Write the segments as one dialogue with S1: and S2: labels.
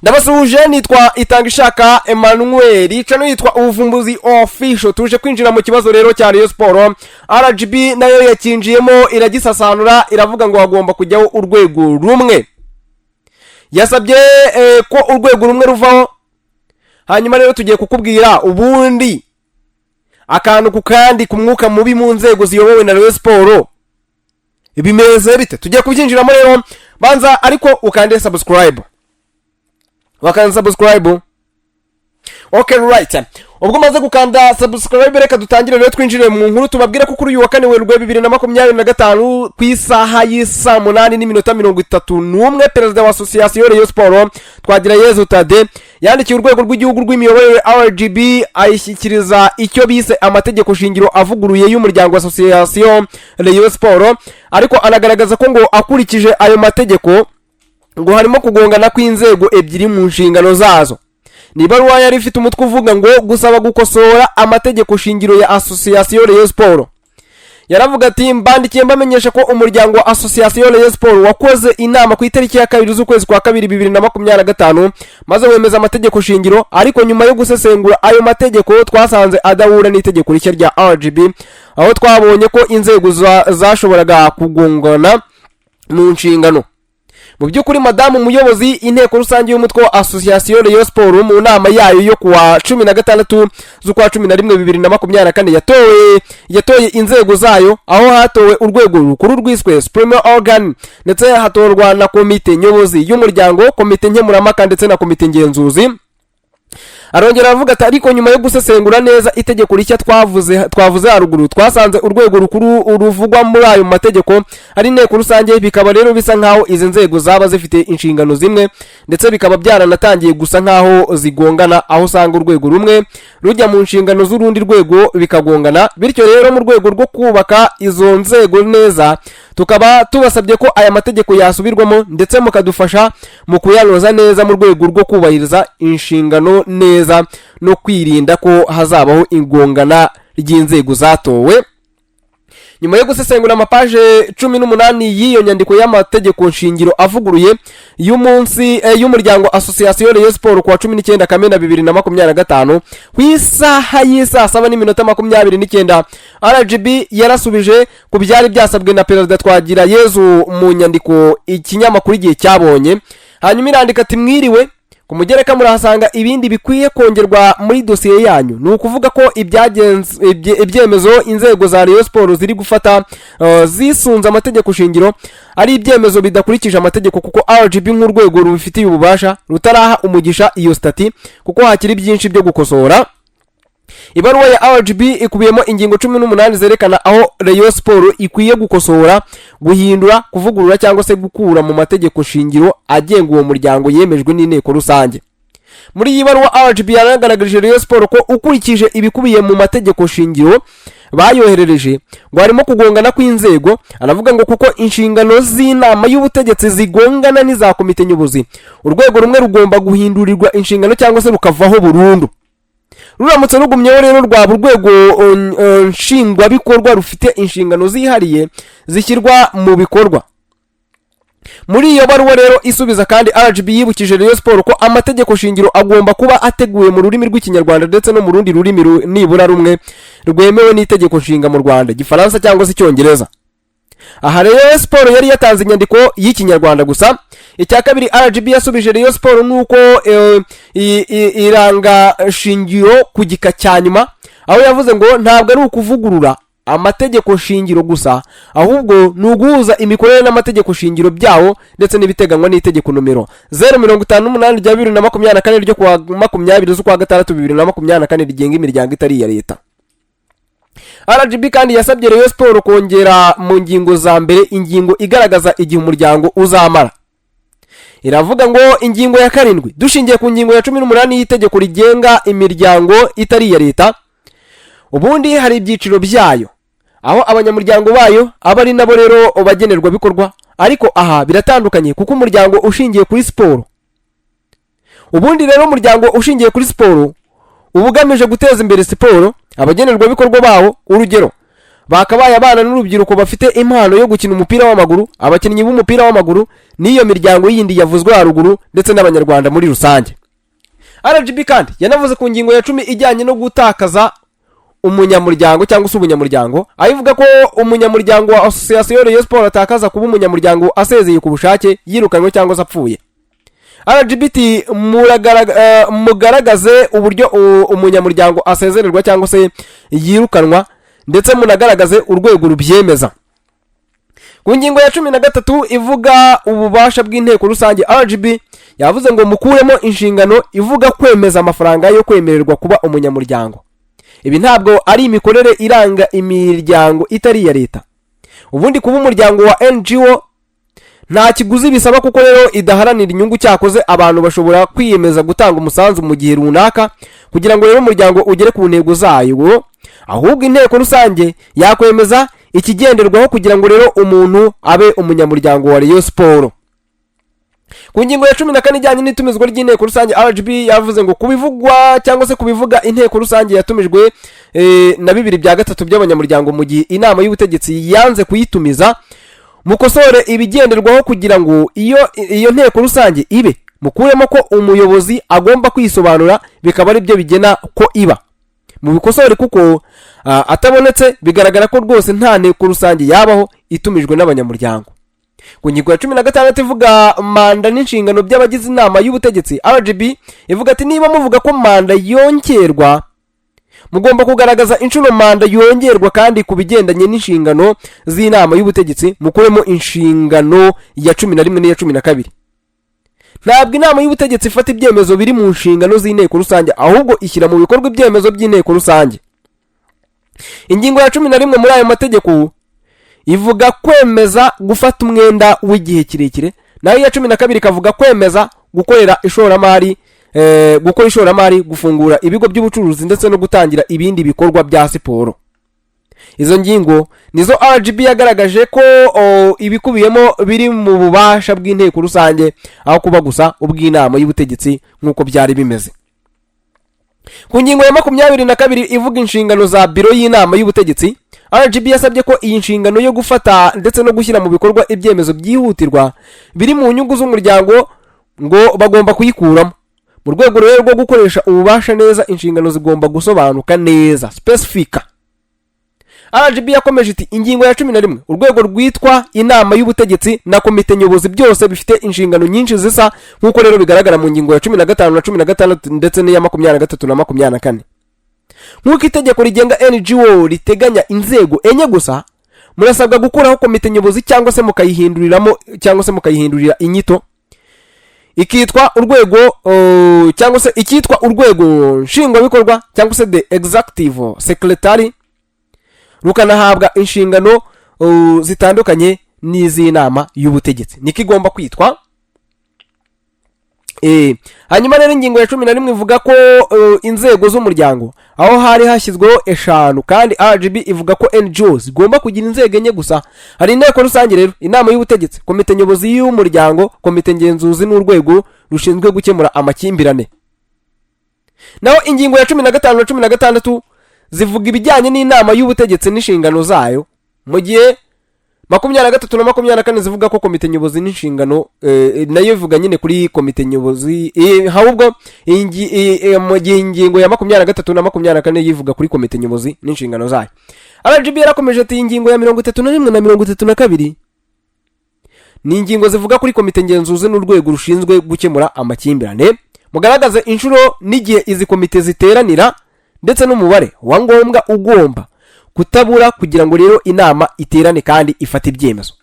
S1: Ndabasuhuje, nitwa Itangishaka Emmanuel, channel yitwa Ubuvumbuzi Official. Tuje kwinjira mu kibazo rero cya Rayon Sport. RGB nayo yakinjiyemo iragisasanura, iravuga ngo hagomba kujyaho urwego rumwe. Yasabye ko urwego rumwe ruvaho. Hanyuma rero tugiye kukubwira ubundi akantu kukandi ku mwuka mubi mu nzego ziyobowe na Rayon Sport bimeze bite. Tugiye kubyinjiramo rero, banza ariko ukande subscribe. Wakanda subscribe. Okay, right. Ubwo maze gukanda subscribe, reka dutangire rero twinjire mu nkuru. Tubabwira ko kuri uyu wa kane Werurwe 2025 ku isaha y'isa 8:31 perezida wa Association Rayon Sport Twagirayezu Tade yandikiye urwego rw'igihugu rw'imiyoborere RGB ayishyikiriza icyo bise amategeko shingiro avuguruye y'umuryango wa Association Rayon Sport, ariko anagaragaza ko ngo akurikije ayo mategeko ngo harimo kugongana kw'inzego ebyiri mu nshingano zazo. Ni baruwa yari ifite umutwe uvuga ngo gusaba gukosora amategeko shingiro ya Association Rayon Sport. Yaravuga ati mbandikiye mbamenyesha ko umuryango wa Association Rayon Sport wakoze inama ku itariki ya 2 z'ukwezi kwa 2025 maze wemeza amategeko shingiro, ariko nyuma yo gusesengura ayo mategeko twasanze adahura n'itegeko rishya rya RGB, aho twabonye ko inzego zashoboraga kugongana mu nshingano. Mu by'ukuri madamu umuyobozi inteko rusange y'umutwe wa Association Rayon Sport mu nama yayo yo kuwa 16 z'ukwa 11 2024 yatoye inzego zayo, aho hatowe urwego rukuru rwiswe Supreme Organ, ndetse hatorwa na komite nyobozi y'umuryango, komite nkemurampaka ndetse na komite ngenzuzi. Arongera avuga ati ariko nyuma yo gusesengura neza itegeko rishya twavuze haruguru twasanze urwego rukuru ruvugwa muri ayo mategeko ari inteko rusange, bikaba rero bisa nkaho izi nzego zaba zifite inshingano zimwe, ndetse bikaba byaranatangiye gusa nkaho zigongana, aho usanga urwego rumwe rujya mu nshingano z'urundi rwego bikagongana. Bityo rero mu rwego rwo kubaka izo nzego neza, tukaba tubasabye ko aya mategeko yasubirwamo ndetse mukadufasha mu kuyanoza neza mu rwego rwo kubahiriza inshingano neza no kwirinda ko hazabaho ingongana ry'inzego zatowe. Nyuma yo gusesengura amapaje 18 y'iyo nyandiko y'amategeko nshingiro avuguruye y'umunsi y'umuryango Association Rayon Sport kwa 19 Kamena 2025 ku isaha y'isa 7:29 RGB yarasubije ku byari byasabwe na perezida Twagirayezu mu nyandiko ikinyamakuru igihe cyabonye. Hanyuma irandika ati mwiriwe, ku mugereka murahasanga ibindi bikwiye kongerwa muri dosiye yanyu. Ni ukuvuga ko ibyemezo inzego za Rayon Sport ziri gufata zisunze amategeko shingiro ari ibyemezo bidakurikije amategeko, kuko RGB nk'urwego rubifitiye ububasha rutaraha umugisha iyo stati, kuko hakiri byinshi byo gukosora. Ibaruwa ya RGB ikubiyemo ingingo 18 zerekana aho Rayon Sport ikwiye gukosora, guhindura, kuvugurura cyangwa se gukura mu mategeko shingiro agenga uwo muryango yemejwe n'inteko rusange. Muri iyi baruwa RGB yanagaragaje Rayon Sport ko ukurikije ibikubiye mu mategeko shingiro bayoherereje ngo harimo kugongana kw'inzego. Anavuga ngo kuko inshingano z'inama y'ubutegetsi zigongana n'iza komite nyobozi, urwego rumwe rugomba guhindurirwa inshingano cyangwa se rukavaho burundu. Ruramutse rugumyeho rero rwaba urwego nshingwabikorwa rufite inshingano zihariye zishyirwa mu bikorwa. Muri iyo baruwa rero isubiza kandi RGB yibukije Rayon Sport ko amategeko shingiro agomba kuba ateguye mu rurimi rw'ikinyarwanda ndetse no mu rundi rurimi nibura rumwe rwemewe n'itegeko nshinga mu Rwanda, Gifaransa cyangwa se Icyongereza. Aha Rayon Sport yari yatanze inyandiko y'ikinyarwanda gusa. Icya kabiri RGB yasubije Rayon Sport nuko iranga shingiro ku gika cya nyuma, aho yavuze ngo ntabwo ari ukuvugurura amategeko shingiro gusa, ahubwo nuguhuza imikorere n'amategeko shingiro byawo ndetse n'ibiteganywa n'itegeko numero 058 rya 2024 ryo kuwa 20 z'ukwa 6 2024 rigenga imiryango itari iya leta. RGB kandi yasabye Rayon Sport kongera mu ngingo za mbere ingingo igaragaza igihe umuryango uzamara. Iravuga ngo ingingo ya 7 dushingiye ku ngingo ya 18 y'itegeko rigenga imiryango itari iya leta, ubundi hari ibyiciro byayo aho abanyamuryango bayo aba ari nabo rero bagenerwa bikorwa, ariko aha biratandukanye kuko umuryango ushingiye kuri siporo. Ubundi rero umuryango ushingiye kuri siporo ubugamije guteza imbere siporo, abagenerwa bikorwa bawo urugero bakabaye abana n'urubyiruko bafite impano yo gukina umupira w'amaguru, abakinnyi b'umupira w'amaguru n'iyo miryango yindi yavuzwe haruguru ndetse n'abanyarwanda muri rusange. RGB kandi yanavuze ku ngingo ya 10 ijyanye no gutakaza umunyamuryango cyangwa se ubunyamuryango, ayivuga ko umunyamuryango wa Association Rayon Sport atakaza kuba umunyamuryango asezeye ku bushake, yirukanywe cyangwa se apfuye. RGB mugaragaze uburyo umunyamuryango asezererwa cyangwa se yirukanwa, ndetse munagaragaze urwego rubyemeza. Ku ngingo ya 13 ivuga ububasha bw'inteko rusange, RGB yavuze ngo mukuremo inshingano ivuga kwemeza amafaranga yo kwemererwa kuba umunyamuryango. Ibi ntabwo ari imikorere iranga imiryango itari ya leta. Ubundi kuba umuryango wa NGO nta kiguzi bisaba, kuko rero idaharanira inyungu, cyakoze abantu bashobora kwiyemeza gutanga umusanzu mu gihe runaka kugira ngo rero umuryango ugere ku ntego zayo. Ahubwo inteko rusange yakwemeza ikigenderwaho kugira ngo rero umuntu abe umunyamuryango wa Rayon Sport. Ku ngingo ya 14 ijyanye n'itumizwa ry'inteko rusange, RGB yavuze ngo kubivugwa cyangwa se kubivuga inteko rusange yatumijwe na 2/3 by'abanyamuryango mu gihe inama y'ubutegetsi yanze kuyitumiza, mukosore ibigenderwaho kugira ngo iyo nteko rusange ibe, mukuremo ko umuyobozi agomba kwisobanura, bikaba ari byo bigena ko iba. Mu bikosore kuko atabonetse bigaragara ko rwose nta nteko rusange yabaho itumijwe n'abanyamuryango. Ku ngingo ya 16 ivuga manda n'inshingano by'abagize inama y'ubutegetsi, RGB ivuga ati niba muvuga ko manda yongerwa, mugomba kugaragaza inshuro manda yongerwa, kandi ku bigendanye n'inshingano z'inama y'ubutegetsi mukuremo inshingano ya 11 n'iya 12. Ntabwo inama y'ubutegetsi ifata ibyemezo biri mu nshingano z'inteko rusange, ahubwo ishyira mu bikorwa ibyemezo by'inteko rusange. Ingingo ya 11 muri ayo mategeko ivuga kwemeza gufata umwenda w'igihe kirekire, nayo ya 12 ikavuga kwemeza gukora ishoramari, gufungura ibigo by'ubucuruzi ndetse no gutangira ibindi bikorwa bya siporo. Izo ngingo nizo RGB yagaragaje ko ibikubiyemo biri mu bubasha bw'inteko rusange, aho kuba gusa ubw'inama y'ubutegetsi nk'uko byari bimeze. Ku ngingo ya 22 ivuga inshingano za biro y'inama y'ubutegetsi, RGB yasabye ko iyi nshingano yo gufata ndetse no gushyira mu bikorwa ibyemezo byihutirwa biri mu nyungu z'umuryango ngo bagomba kuyikuramo. Mu rwego rero rwo gukoresha ububasha neza, inshingano zigomba gusobanuka neza, specific. RGB yakomeje iti ingingo ya 11 urwego rwitwa inama y'ubutegetsi na komite nyobozi byose bifite inshingano nyinshi zisa, nkuko rero bigaragara mu ngingo ya 15 na 16 ndetse n'iya 23 na 24. Nkuko itegeko rigenga NGO riteganya inzego enye gusa, murasabwa gukuraho komite nyobozi cyangwa se mukayihindurira inyito ikitwa urwego cyangwa se ikitwa urwego nshingwabikorwa cyangwa se the executive secretary, rukanahabwa inshingano zitandukanye n'iz'inama y'ubutegetsi. Niki igomba kwitwa. Hanyuma rero ingingo ya 11 ivuga ko inzego z'umuryango aho hari hashyizweho 5, kandi RGB ivuga ko NGOs zigomba kugira inzego enye gusa. Hari inteko rusange rero, inama y'ubutegetsi, komite nyobozi y'umuryango, komite ngenzuzi n'urwego rushinzwe gukemura amakimbirane. Naho ingingo ya 15 na 16 zivuga ibijyanye n'inama y'ubutegetsi n'inshingano zayo, mu gihe 23 na 24 zivuga ko komite nyobozi n'inshingano nayo ivuga nyine kuri komite nyobozi, ahubwo mu gihe ingingo ya 23 na 24 yivuga kuri komite nyobozi n'inshingano zayo. RGB yarakomeje ati ingingo ya 31 na 32 ni ingingo zivuga kuri komite ngenzuzi n'urwego rushinzwe gukemura amakimbirane. Mugaragaze inshuro n'igihe izi komite ziteranira ndetse n'umubare wa ngombwa ugomba kutabura kugira ngo rero inama iterane kandi ifate ibyemezo.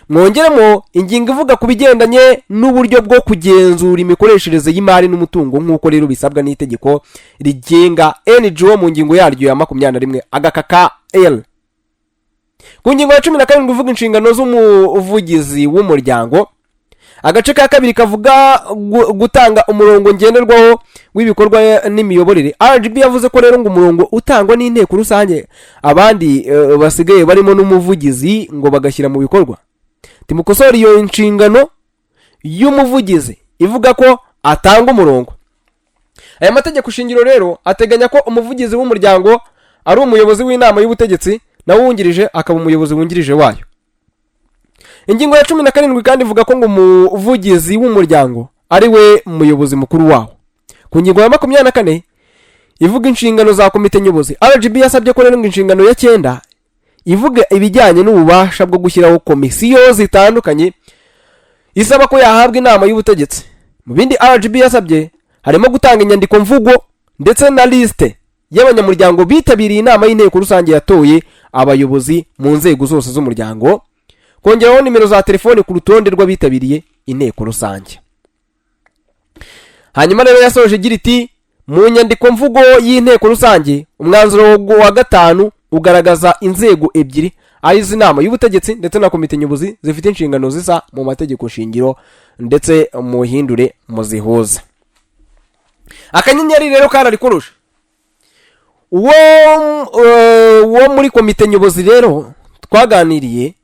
S1: Mwongeremo ingingo ivuga ku bigendanye n'uburyo bwo kugenzura imikoreshereze y'imari n'umutungo, nk'uko rero bisabwa n'itegeko rigenga NGO mu ngingo yaryo ya 21 agakaka L. Ku ngingo ya 17 ivuga inshingano z'umuvugizi w'umuryango, agace ka kabiri kavuga gutanga umurongo ngenderwaho w'ibikorwa n'imiyoborere. RGB yavuze ko rero ngo umurongo utangwa n'inteko rusange, abandi basigaye barimo n'umuvugizi ngo bagashyira mu bikorwa. Timukosora iyo inshingano y'umuvugizi ivuga ko atanga umurongo. Aya mategeko shingiro rero ateganya ko umuvugizi w'umuryango ari umuyobozi w'inama y'ubutegetsi nawe wungirije akaba umuyobozi wungirije wayo. Ingingo ya 17 kandi ivuga ko ngo umuvugizi w'umuryango ari we muyobozi mukuru wawo. Ku ngingo ya 24 ivuga inshingano za komite nyobozi, RGB yasabye ko rero inshingano ya 9 ivuga ibijyanye n'ububasha bwo gushyiraho komisiyo zitandukanye, isaba ko yahabwa inama y'ubutegetsi. Mu bindi RGB yasabye harimo gutanga inyandiko mvugo ndetse na liste y'abanyamuryango bitabiriye inama y'inteko rusange yatoye abayobozi mu nzego zose z'umuryango, kongeraho nimero za telefone ku rutonde rw'abitabiriye inteko rusange. Hanyuma rero yasoje igira iti mu nyandiko mvugo y'inteko rusange umwanzuro wa 5 ugaragaza inzego ebyiri ari inama y'ubutegetsi ndetse na komite nyobozi zifite inshingano zisa mu mategeko shingiro ndetse mu hindure mu zihuza. Akanyenyeri rero karari kurusha uwo muri komite nyobozi rero twaganiriye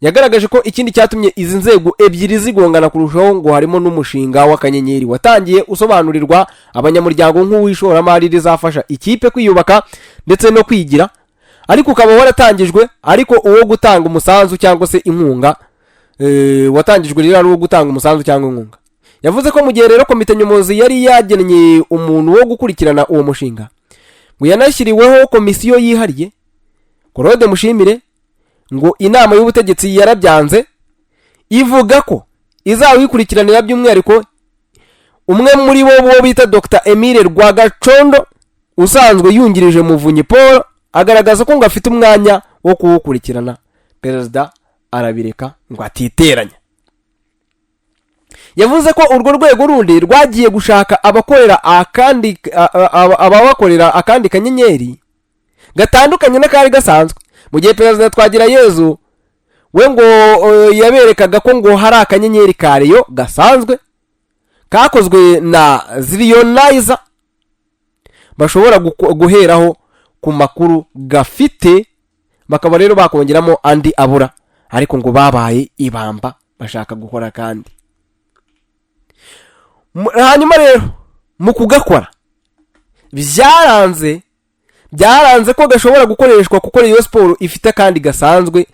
S1: yagaragaje ko ikindi cyatumye izi nzego ebyiri zigongana kurushaho ngo harimo n'umushinga w'akanyenyeri watangiye usobanurirwa abanyamuryango nk'uwishoramari rizafasha ikipe kwiyubaka ndetse no kwigira, ariko ukaba waratangijwe ariko uwo gutanga umusanzu cyangwa se inkunga watangijwe rero ari uwo gutanga umusanzu cyangwa inkunga. Yavuze ko mu gihe rero komite nyobozi yari yagennye umuntu wo gukurikirana uwo mushinga ngo yanashyiriweho komisiyo yihariye, Claude Mushimire, ngo inama y'ubutegetsi yarabyanze ivuga ko izawikurikiranira by'umwihariko umwe muri bo bita Dr Emile Rwagacondo usanzwe yungirije Muvunyi Paul agaragaza ko ngo afite umwanya wo kuwukurikirana. Perezida arabireka ngo atiteranya. Yavuze ko urwo rwego rundi rwagiye gushaka abakorera akandi kanyenyeri gatandukanye n'akari gasanzwe, mu gihe Perezida Twagirayezu we ngo yaberekaga ko ngo hari akanyenyeri kareyo gasanzwe kakozwe na Zillionizer bashobora guheraho ku makuru gafite, bakaba rero bakongeramo andi abura, ariko ngo babaye ibamba bashaka gukora kandi. Hanyuma rero mu kugakora byaranze ko gashobora gukoreshwa kuko Rayon Sport ifite kandi gasanzwe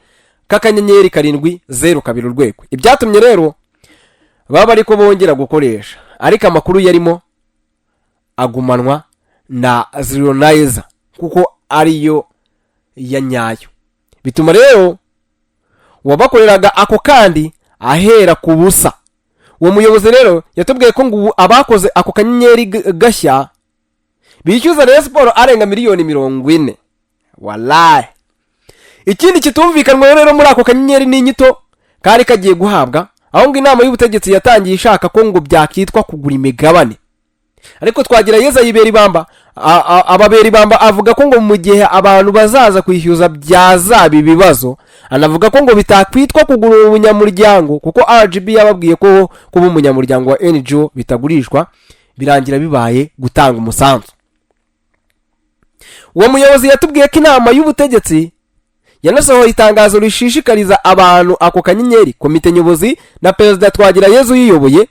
S1: k'akanyenyeri 702 urwego. Ibyatumye rero baba ariko bongera gukoresha, ariko amakuru yarimo agumanwa na Zillionizer kuko ariyo ya nyayo. Bituma rero wabakoreraga ako kandi ahera ku busa. Uwo muyobozi rero yatubwiye ko ngo abakoze ako kanyenyeri gashya bishyuza Rayon Sport arenga miliyoni 40. Wallahi. Ikindi kitumvikanwa rero muri ako kanyenyeri n'inyito kari kagiye guhabwa, aho ngo inama y'ubutegetsi yatangiye ishaka ko ngo byakitwa kugura imigabane. Ariko Twagirayezu yibera ibamba, ababera ibamba avuga ko ngo mu gihe abantu bazaza kwishyuza byazabi bibazo, anavuga ko ngo bitakwitwa kugura umunyamuryango kuko RGB yababwiye ko kuba umunyamuryango wa NGO bitagurishwa, birangira bibaye gutanga umusanzu. Uwo muyobozi yatubwiye ko inama y'ubutegetsi yanasohoye itangazo rishishikariza abantu ako kanyenyeri komite nyobozi na Perezida Twagirayezu yiyoboye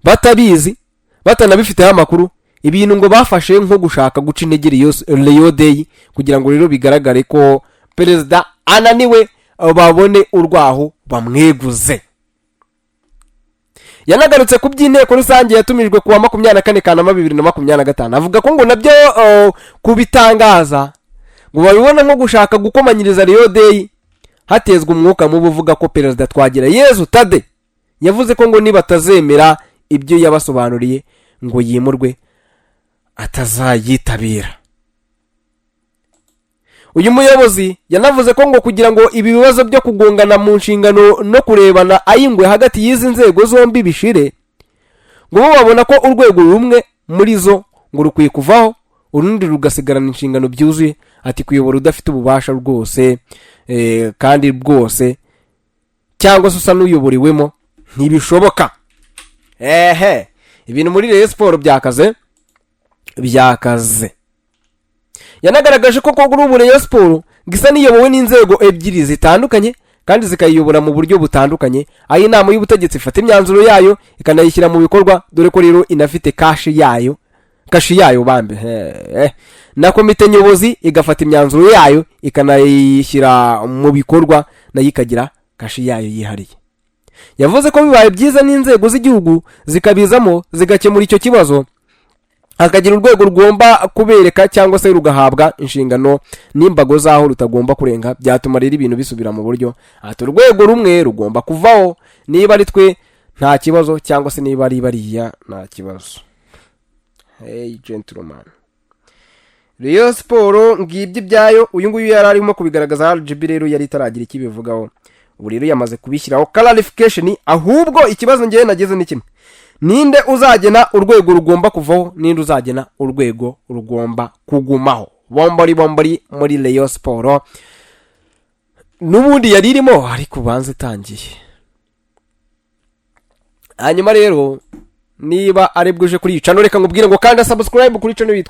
S1: batabizi batanabifiteho amakuru, ibintu ngo bafashe nko gushaka guca intege Rayon Day kugira ngo rero bigaragare ko Perezida ananiwe babone urwaho bamweguze. Yanagarutse ku by'inteko rusange yatumijwe kuwa 24 Kanama 2025, avuga ko ngo nabyo kubitangaza ngo babibona nko gushaka gukomanyiriza Rayon Day hatezwe umwuka mu buvuga ko Perezida Twagirayezu Tade yavuze ko ngo nibatazemera ibyo yabasobanuriye ngo yimurwe atazayitabira. Uyu muyobozi yanavuze ko ngo kugira ngo ibi bibazo byo kugongana mu nshingano no kurebana ayingwe hagati y'izi nzego zombi bishire, ngo babona ko urwego rumwe muri zo ngo rukwiye kuvaho urundi rugasigarana inshingano byuzuye, ati kuyobora udafite ububasha rwose kandi bwose cyangwa se usa n'uyoboriwemo ntibishoboka. Ibintu muri Rayon Sport byakaze. Yanagaragaje ko kuri ubu Rayon Sport gisa niyobowe n'inzego ebyiri zitandukanye kandi zikayiyobora mu buryo butandukanye, aho inama y'ubutegetsi ifata imyanzuro yayo ikanayishyira mu bikorwa, dore ko rero inafite kashi yayo bambe na komite nyobozi igafata imyanzuro yayo ikanayishyira mu bikorwa nayo ikagira kashi yayo yihariye. Yavuze ko bibaye byiza n'inzego z'igihugu zikabizamo zigakemura icyo kibazo, hakagira urwego rugomba kubereka cyangwa se rugahabwa inshingano n'imbago zaho rutagomba kurenga, byatuma rero ibintu bisubira mu buryo. Ati urwego rumwe rugomba kuvaho, niba ari twe nta kibazo cyangwa se niba ari bariya nta kibazo. Hey gentleman, Rayon Sport ngibyo ibyayo. Uyu nguyu yari arimo kubigaragaza, RGB rero yari itaragira ikibivugaho, ubu rero yamaze kubishyiraho clarification. Ahubwo ikibazo ngiye nageze ni kimwe: ninde uzagena urwego rugomba kuvaho, ninde uzagena urwego rugomba kugumaho? Bombori muri Rayon Sport n'ubundi yari irimo, ariko banze itangiye. Hanyuma rero niba ari bwuje kuri channel, reka ngubwire ngo kanda subscribe kuri channel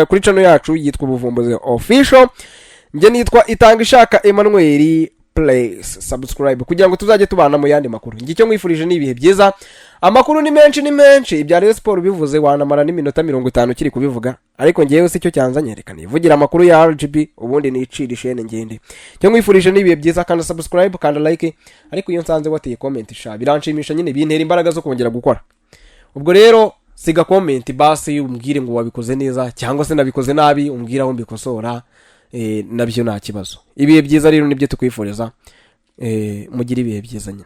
S1: kuri channel yacu yitwa Ubuvumbuzi Official. Nge nitwa Itangishaka Emmanuel. Please subscribe kugira ngo tuzajye tubana mu yandi makuru. Ngicyo mwifurije ni ibihe byiza. Amakuru ni menshi ibya Rayon Sport bivuze wanamara n'iminota 50 kiri kubivuga, ariko ngewe si cyo cyanzanye, reka nivugira amakuru ya RGB ubundi nicira ishene ngende. Cyo mwifurije ni ibihe byiza, kandi subscribe kandi like, ariko iyo nsanze wateye comment sha biranshimisha nyine, bintera imbaraga zo kongera gukora. Ubwo rero siga comment basi umbwire ngo wabikoze neza cyangwa se nabikoze nabi, umbwira aho mbikosora, nabyo nta kibazo. Ibihe byiza rero nibyo tukwifuriza, mugira ibihe byiza nyine.